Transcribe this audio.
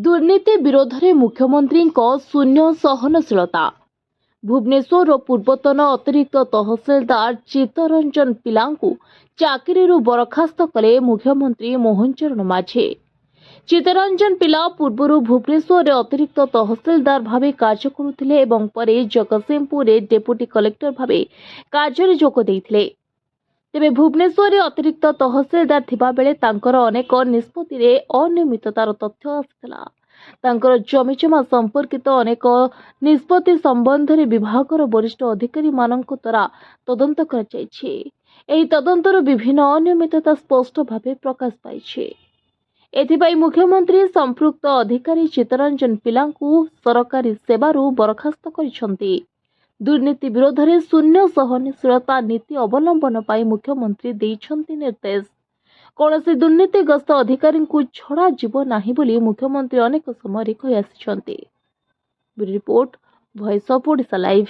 दुर्नीति विरोध में मुख्यमंत्री शून्य सहनशीलता। भुवनेश्वर पूर्वतन अतिरिक्त तहसीलदार चित्तरंजन पिलांकु चाकरी बरखास्त कले मुख्यमंत्री मोहन चरण माझी। चित्तरंजन पिला पूर्व भुवनेश्वर अतिरिक्त तहसीलदार भावे कार्य करुथिले एवं परे जगतसिंहपुर डेप्यूटी कलेक्टर भावे कार्य जोग देइथिले। तेबे भुवनेश्वर अतिरिक्त तहसीलदार थिबा बेले तांकर अनेक निष्पत्ति रे अनियमिततार तथ्य आसिथिला। तांकर जमीजमा संपर्कित अनेक निष्पत्ति संबंध में विभागर वरिष्ठ अधिकारी मानक द्वारा तदंत कराଯାଇଛି। एही तदंतर विभिन्न अनियमितता स्पष्ट भावे प्रकाश पाइछि। एथिपाई मुख्यमंत्री संपृक्त अधिकारी चित्तरंजन पिलांकु सरकारी सेवारु बरखास्त करिसंती। दुर्नीति विरोध में शून्य सहनशीलता नीति अवलंबन पाई मुख्यमंत्री देइछंती निर्देश। कौनसी दुर्नीतिग्रस्त अधिकारी को छड़ा जीव नाही बोली मुख्यमंत्री अनेक समय कहि आसिछंती। Report voice of Odisha live.